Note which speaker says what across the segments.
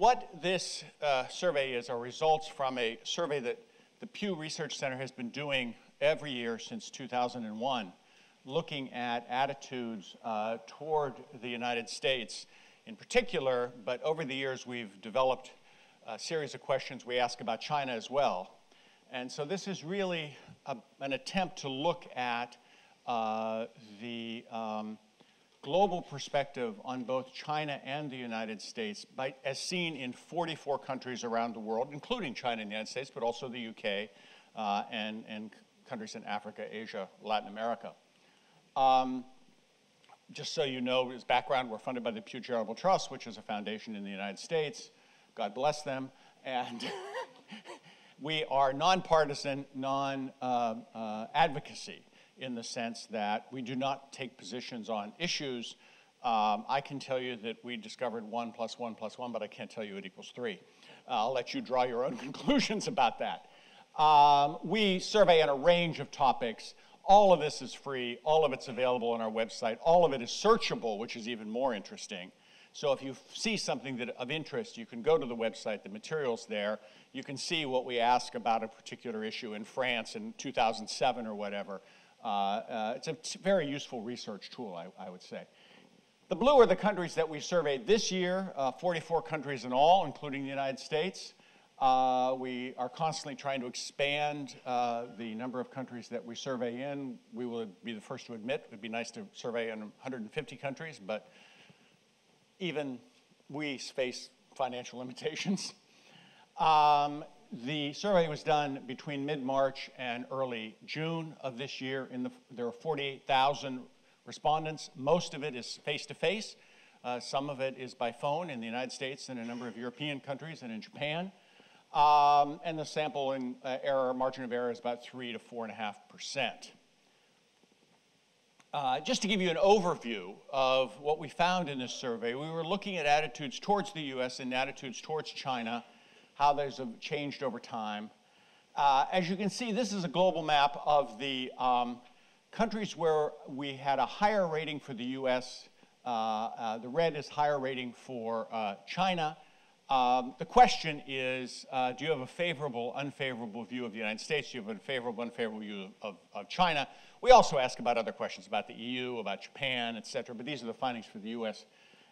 Speaker 1: what this survey is are results from a survey that the Pew Research Center has been doing every year since 2001, looking at attitudes toward the United States in particular, but over the years we've developed a series of questions we ask about China as well. And so this is really an attempt to look at the global perspective on both China and the United States as seen in 44 countries around the world, including China and the United States, but also the UK and countries in Africa, Asia, Latin America. Just so you know, as background, we're funded by the Pew Charitable Trust, which is a foundation in the United States. God bless them. And we are nonpartisan, non-advocacy in the sense that we do not take positions on issues. I can tell you that we discovered 1 + 1 + 1, but I can't tell you it equals 3. I'll let you draw your own conclusions about that. We survey on a range of topics. All of this is free. All of it's available on our website. All of it is searchable, which is even more interesting. So if you see something of interest, you can go to the website, the material's there. You can see what we ask about a particular issue in France in 2007 or whatever. It's a very useful research tool, I would say. The blue are the countries that we surveyed this year, 44 countries in all, including the United States. We are constantly trying to expand the number of countries that we survey in. We will be the first to admit it would be nice to survey in 150 countries, but even we face financial limitations. The survey was done between mid-March and early June of this year. There are 48,000 respondents. Most of it is face-to-face. Some of it is by phone in the United States and a number of European countries and in Japan. And the sample margin of error is about 3 to 4.5%. Just to give you an overview of what we found in this survey, we were looking at attitudes towards the U.S. and attitudes towards China, how those have changed over time. As you can see, this is a global map of the countries where we had a higher rating for the U.S. The red is higher rating for China. The question is, do you have a favorable, unfavorable view of the United States? Do you have a favorable, unfavorable view of China? We also ask about other questions about the EU, about Japan, et cetera, but these are the findings for the US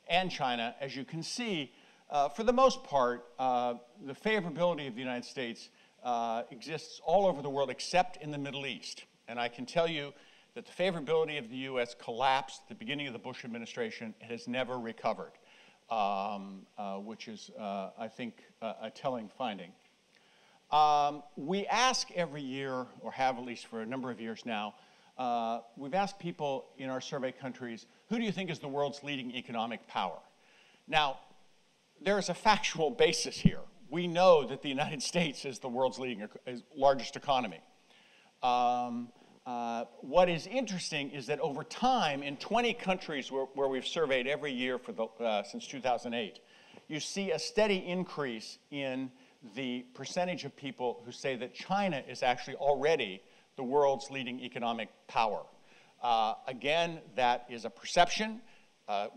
Speaker 1: and China. As you can see, for the most part, the favorability of the United States exists all over the world except in the Middle East. And I can tell you that the favorability of the US collapsed at the beginning of the Bush administration. It has never recovered. Which is, I think, a telling finding. We ask every year, or have at least for a number of years now, we've asked people in our survey countries, who do you think is the world's leading economic power? Now, there's a factual basis here. We know that the United States is the world's largest economy. What is interesting is that over time, in 20 countries where we've surveyed every year since 2008, you see a steady increase in the percentage of people who say that China is actually already the world's leading economic power. Again, that is a perception.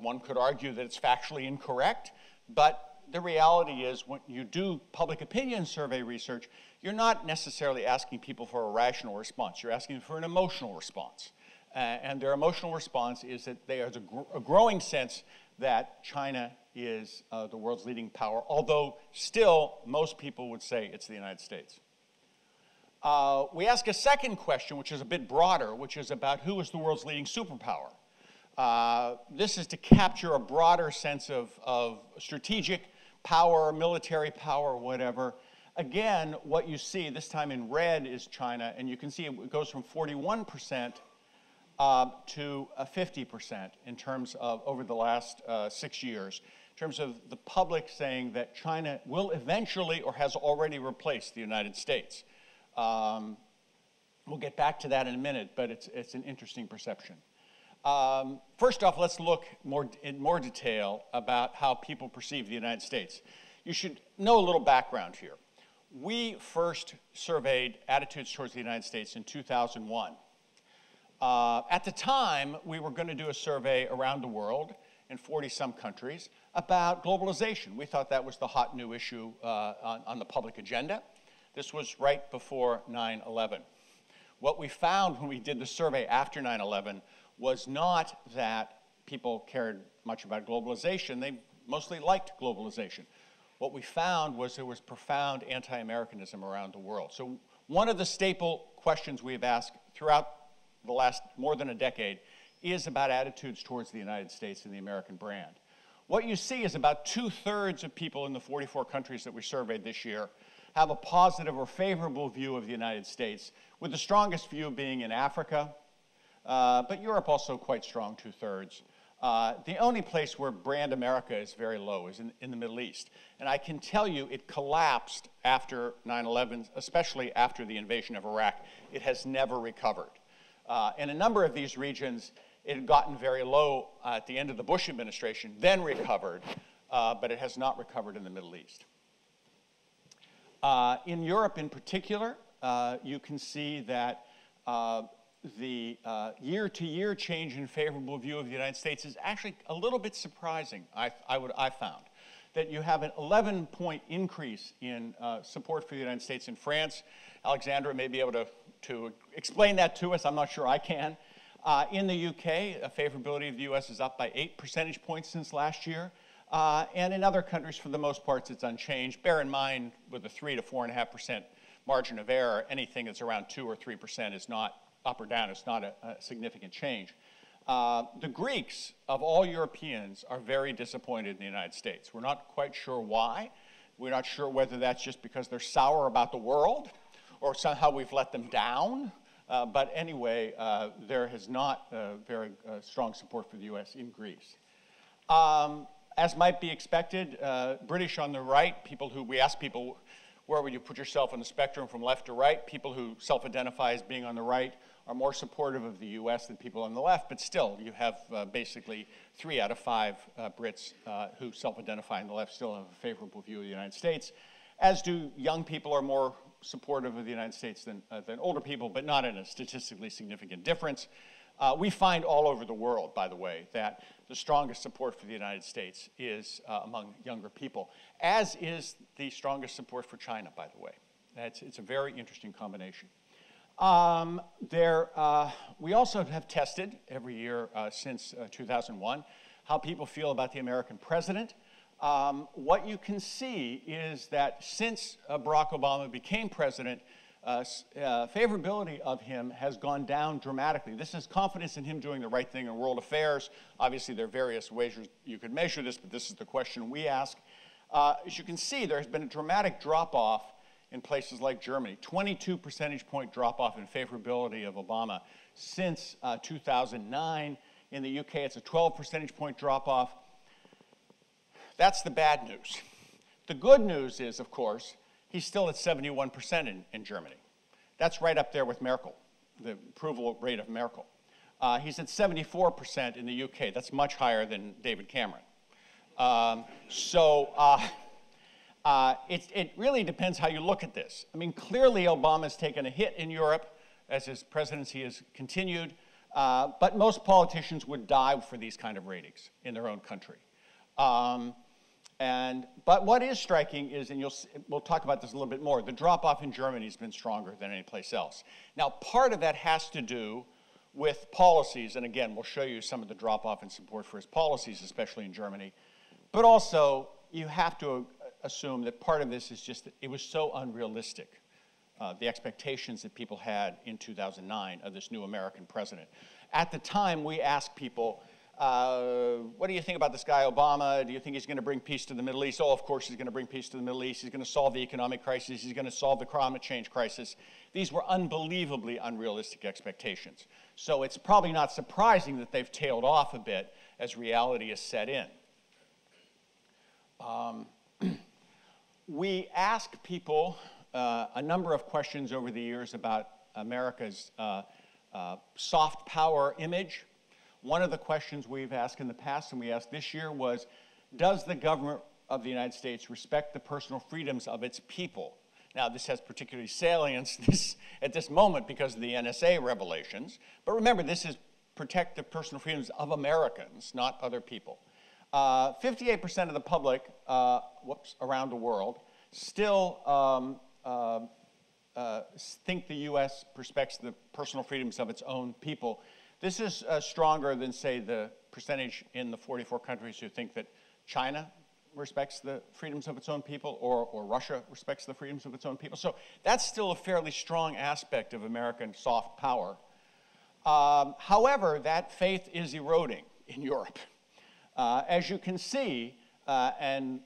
Speaker 1: One could argue that it's factually incorrect, but the reality is when you do public opinion survey research, you're not necessarily asking people for a rational response. You're asking for an emotional response. And their emotional response is that there's a growing sense that China is the world's leading power, although still most people would say it's the United States. We ask a second question, which is a bit broader, which is about who is the world's leading superpower. This is to capture a broader sense of strategic power, military power, whatever. Again, what you see this time in red is China, and you can see it goes from 41% to 50% in terms of over the last 6 years, in terms of the public saying that China will eventually or has already replaced the United States. We'll get back to that in a minute, but it's an interesting perception. First off, let's look in more detail about how people perceive the United States. You should know a little background here. We first surveyed attitudes towards the United States in 2001. At the time, we were going to do a survey around the world, in 40-some countries about globalization. We thought that was the hot new issue on the public agenda. This was right before 9/11. What we found when we did the survey after 9/11 was not that people cared much about globalization. They mostly liked globalization. What we found was there was profound anti-Americanism around the world. So one of the staple questions we've asked throughout the last more than a decade is about attitudes towards the United States and the American brand. What you see is about 2/3 of people in the 44 countries that we surveyed this year have a positive or favorable view of the United States, with the strongest view being in Africa, but Europe also quite strong, 2/3. The only place where brand America is very low is in the Middle East. And I can tell you it collapsed after 9/11, especially after the invasion of Iraq. It has never recovered. In a number of these regions, it had gotten very low at the end of the Bush administration, then recovered, but it has not recovered in the Middle East. In Europe in particular, you can see that the year-to-year change in favorable view of the United States is actually a little bit surprising, I found. That you have an 11-point increase in support for the United States in France. Alexandra may be able to explain that to us. I'm not sure I can. In the UK, favorability of the US is up by 8 percentage points since last year. And in other countries, for the most part, it's unchanged. Bear in mind, with a 3 to 4.5% margin of error, anything that's around 2 or 3% is not up or down. It's not a significant change. The Greeks, of all Europeans, are very disappointed in the United States. We're not quite sure why. We're not sure whether that's just because they're sour about the world or somehow we've let them down. But anyway, there has not very strong support for the U.S. in Greece. As might be expected, British on the right, we ask people, where would you put yourself on the spectrum from left to right? People who self-identify as being on the right are more supportive of the U.S. than people on the left, but still, you have basically 3 out of 5 Brits who self-identify on the left still have a favorable view of the United States, as do young people are more supportive of the United States than older people, but not in a statistically significant difference. We find all over the world, by the way, that the strongest support for the United States is among younger people, as is the strongest support for China, by the way. It's a very interesting combination. We also have tested every year since 2001 how people feel about the American president. What you can see is that since Barack Obama became president, favorability of him has gone down dramatically. This is confidence in him doing the right thing in world affairs. Obviously, there are various ways you could measure this, but this is the question we ask. As you can see, there has been a dramatic drop-off in places like Germany, 22 percentage point drop-off in favorability of Obama since 2009. In the UK, it's a 12 percentage point drop-off. That's the bad news. The good news is, of course, he's still at 71% in Germany. That's right up there with Merkel, the approval rate of Merkel. He's at 74% in the UK. That's much higher than David Cameron. It really depends how you look at this. I mean, clearly Obama's taken a hit in Europe as his presidency has continued, but most politicians would die for these kind of ratings in their own country. But what is striking is, and we'll talk about this a little bit more, the drop-off in Germany has been stronger than any place else. Now, part of that has to do with policies, and again, we'll show you some of the drop-off in support for his policies, especially in Germany. But also, you have to assume that part of this is just that it was so unrealistic, the expectations that people had in 2009 of this new American president. At the time, we asked people, what do you think about this guy Obama? Do you think he's going to bring peace to the Middle East? Oh, of course he's going to bring peace to the Middle East. He's going to solve the economic crisis. He's going to solve the climate change crisis. These were unbelievably unrealistic expectations. So it's probably not surprising that they've tailed off a bit as reality has set in. We ask people a number of questions over the years about America's soft power image. One of the questions we've asked in the past and we asked this year was, does the government of the United States respect the personal freedoms of its people? Now, this has particularly salience at this moment because of the NSA revelations. But remember, this is protect the personal freedoms of Americans, not other people. 58% of the public, around the world, still think the U.S. respects the personal freedoms of its own people. This is stronger than, say, the percentage in the 44 countries who think that China respects the freedoms of its own people, or Russia respects the freedoms of its own people. So that's still a fairly strong aspect of American soft power. However, that faith is eroding in Europe. As you can see, and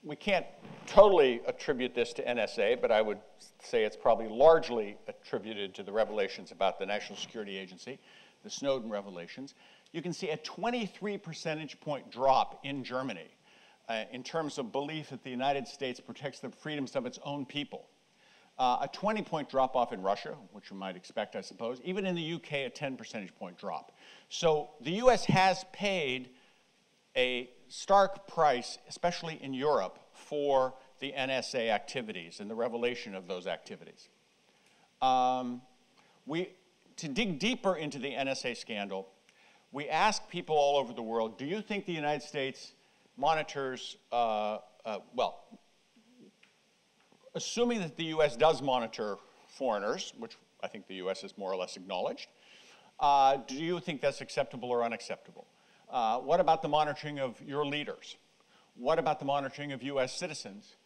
Speaker 1: we can't totally attribute this to NSA, but I would say it's probably largely attributed to the revelations about the National Security Agency, the Snowden revelations. You can see a 23 percentage point drop in Germany in terms of belief that the United States protects the freedoms of its own people. A 20-point drop-off in Russia, which you might expect, I suppose. Even in the UK, a 10 percentage point drop. So the US has paid a stark price, especially in Europe, for the NSA activities and the revelation of those activities. To dig deeper into the NSA scandal, we asked people all over the world, do you think the United States monitors, assuming that the US does monitor foreigners, which I think the US has more or less acknowledged, do you think that's acceptable or unacceptable? What about the monitoring of your leaders? What about the monitoring of US citizens?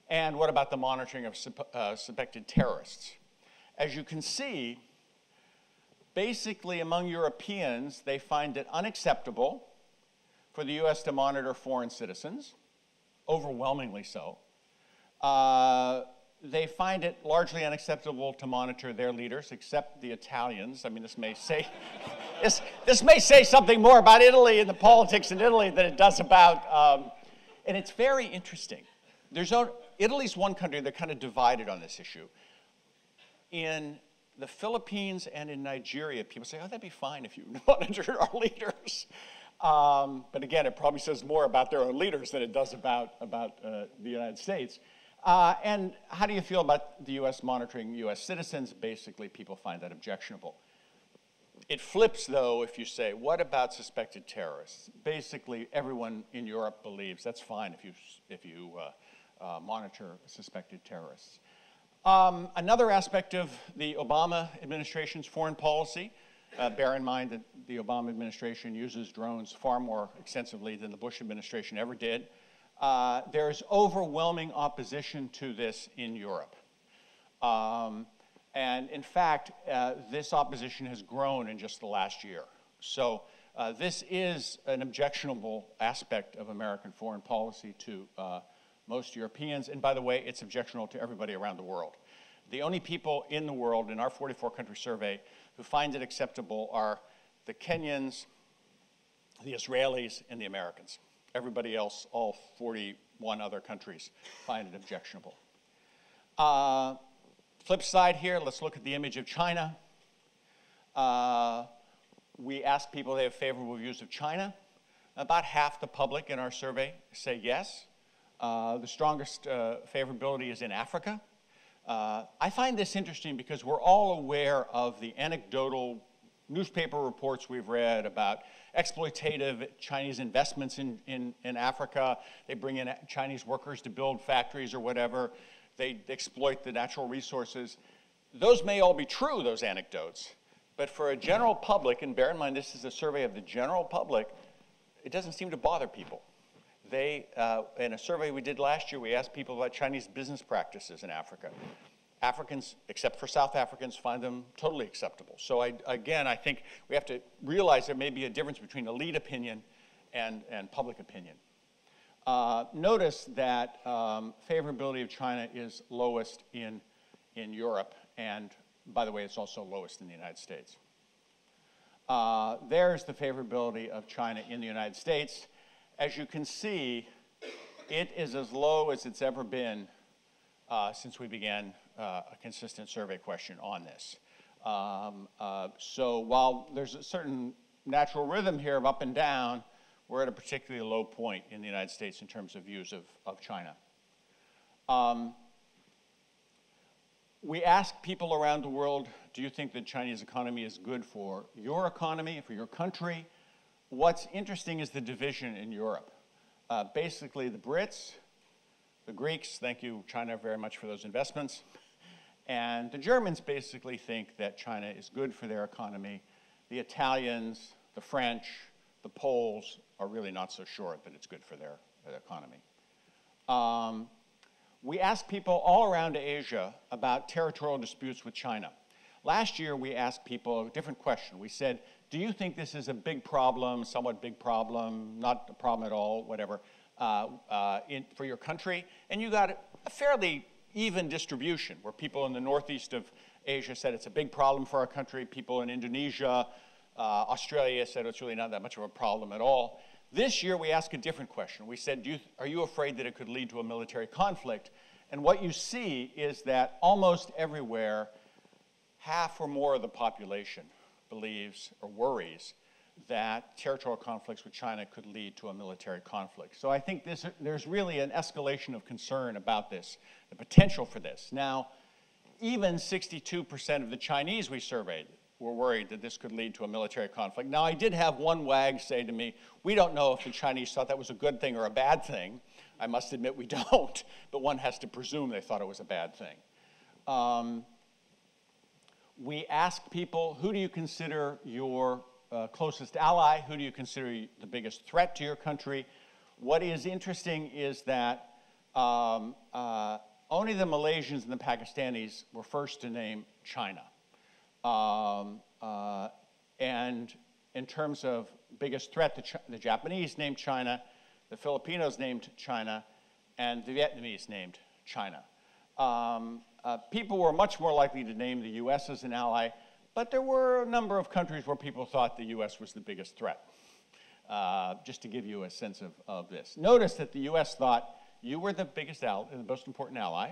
Speaker 1: And what about the monitoring of suspected terrorists? As you can see, basically among Europeans, they find it unacceptable for the US to monitor foreign citizens, overwhelmingly so. They find it largely unacceptable to monitor their leaders, except the Italians. I mean, this may say, this may say something more about Italy and the politics in Italy than it does about, and it's very interesting. Italy's one country, they're kind of divided on this issue. In the Philippines and in Nigeria, people say, oh, that'd be fine if you monitored our leaders. But again, it probably says more about their own leaders than it does about the United States. And how do you feel about the US monitoring US citizens? Basically, people find that objectionable. It flips, though, if you say, what about suspected terrorists? Basically, everyone in Europe believes that's fine if you monitor suspected terrorists. Another aspect of the Obama administration's foreign policy, bear in mind that the Obama administration uses drones far more extensively than the Bush administration ever did. There's overwhelming opposition to this in Europe. And in fact, this opposition has grown in just the last year. So this is an objectionable aspect of American foreign policy to most Europeans. And by the way, it's objectionable to everybody around the world. The only people in the world in our 44-country survey who find it acceptable are the Kenyans, the Israelis, and the Americans. Everybody else, all 41 other countries, find it objectionable. Flip side here, let's look at the image of China. We asked people if they have favorable views of China. About half the public in our survey say yes. The strongest favorability is in Africa. I find this interesting because we're all aware of the anecdotal newspaper reports we've read about exploitative Chinese investments in Africa. They bring in Chinese workers to build factories or whatever. They exploit the natural resources. Those may all be true, those anecdotes. But for a general public, and bear in mind this is a survey of the general public, it doesn't seem to bother people. They, in a survey we did last year, we asked people about Chinese business practices in Africa. Africans, except for South Africans, find them totally acceptable. So again, I think we have to realize there may be a difference between elite opinion and public opinion. Notice that favorability of China is lowest in Europe, and by the way, it's also lowest in the United States. There's the favorability of China in the United States. As you can see, it is as low as it's ever been since we began a consistent survey question on this. So while there's a certain natural rhythm here of up and down, we're at a particularly low point in the United States in terms of views of China. We asked people around the world, do you think the Chinese economy is good for your economy, for your country? What's interesting is the division in Europe. Basically, the Brits, the Greeks, thank you, China, very much for those investments, and the Germans basically think that China is good for their economy. The Italians, the French, the Poles are really not so sure that it's good for their economy. We asked people all around Asia about territorial disputes with China. Last year, we asked people a different question. We said, do you think this is a big problem, somewhat big problem, not a problem at all, whatever, for your country? And you got a fairly even distribution, where people in the northeast of Asia said it's a big problem for our country. People in Indonesia, Australia said it's really not that much of a problem at all. This year, we asked a different question. We said, are you afraid that it could lead to a military conflict? And what you see is that almost everywhere, half or more of the population believes or worries that territorial conflicts with China could lead to a military conflict. So I think there's really an escalation of concern about this, the potential for this. Now, even 62% of the Chinese we surveyed were worried that this could lead to a military conflict. Now, I did have one wag say to me, we don't know if the Chinese thought that was a good thing or a bad thing. I must admit we don't, but one has to presume they thought it was a bad thing. We asked people, who do you consider your closest ally? Who do you consider the biggest threat to your country? What is interesting is that only the Malaysians and the Pakistanis were first to name China. And in terms of biggest threat, the Japanese named China, the Filipinos named China, and the Vietnamese named China. People were much more likely to name the US as an ally, but there were a number of countries where people thought the US was the biggest threat, just to give you a sense of this. Notice that the US thought you were the biggest ally, the most important ally,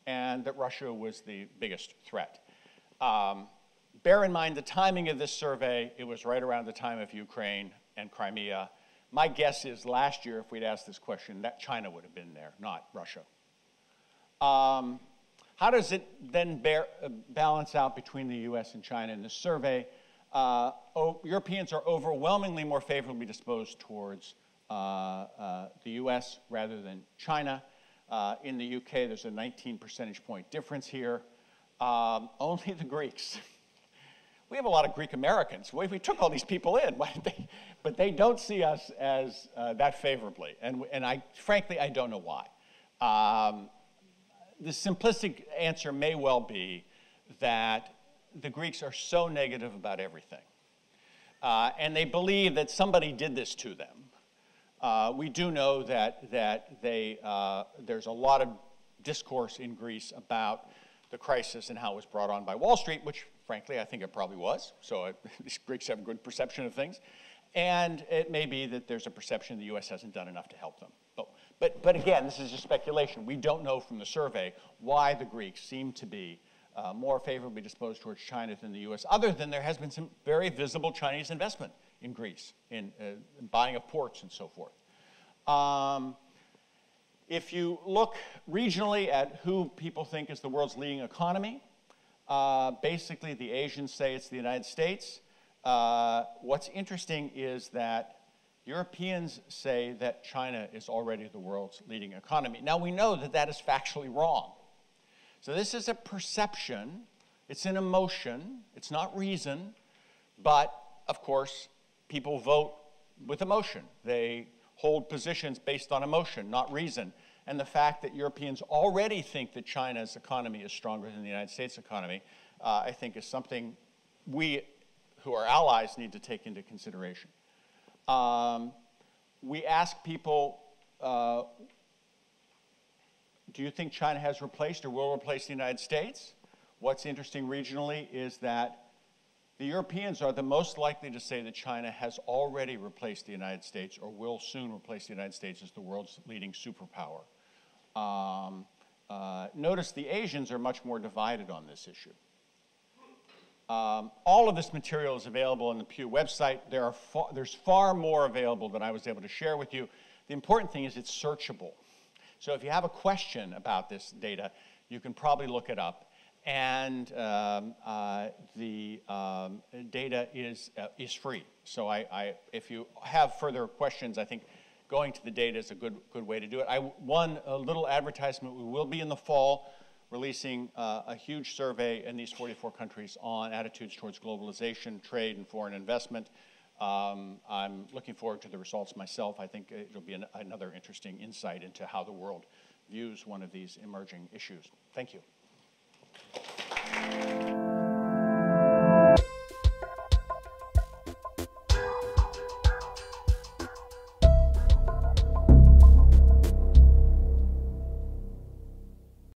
Speaker 1: and that Russia was the biggest threat. Bear in mind the timing of this survey. It was right around the time of Ukraine and Crimea. My guess is last year, if we'd asked this question, that China would have been there, not Russia. How does it then balance out between the US and China in this survey? Europeans are overwhelmingly more favorably disposed towards the US rather than China. In the UK, there's a 19 percentage point difference here. Only the Greeks. We have a lot of Greek Americans. We took all these people in, but they don't see us as that favorably. And frankly, I don't know why. The simplistic answer may well be that the Greeks are so negative about everything. And they believe that somebody did this to them. We do know that there's a lot of discourse in Greece about the crisis and how it was brought on by Wall Street, which frankly I think it probably was. So these Greeks have a good perception of things. And it may be that there's a perception the US hasn't done enough to help them. But again, this is just speculation. We don't know from the survey why the Greeks seem to be more favorably disposed towards China than the US, other than there has been some very visible Chinese investment in Greece, in buying of ports and so forth. If you look regionally at who people think is the world's leading economy, basically the Asians say it's the United States. What's interesting is that Europeans say that China is already the world's leading economy. Now, we know that that is factually wrong. So this is a perception, it's an emotion, it's not reason, but of course, people vote with emotion. They hold positions based on emotion, not reason. And the fact that Europeans already think that China's economy is stronger than the United States economy, I think is something we, who are allies, need to take into consideration. We ask people, do you think China has replaced or will replace the United States? What's interesting regionally is that the Europeans are the most likely to say that China has already replaced the United States or will soon replace the United States as the world's leading superpower. Notice the Asians are much more divided on this issue. All of this material is available on the Pew website. There's far more available than I was able to share with you. The important thing is it's searchable. So if you have a question about this data, you can probably look it up. And the data is free. So if you have further questions, I think going to the data is a good way to do it. One little advertisement, we will be in the fall releasing a huge survey in these 44 countries on attitudes towards globalization, trade, and foreign investment. I'm looking forward to the results myself. I think it'll be another interesting insight into how the world views one of these emerging issues. Thank you.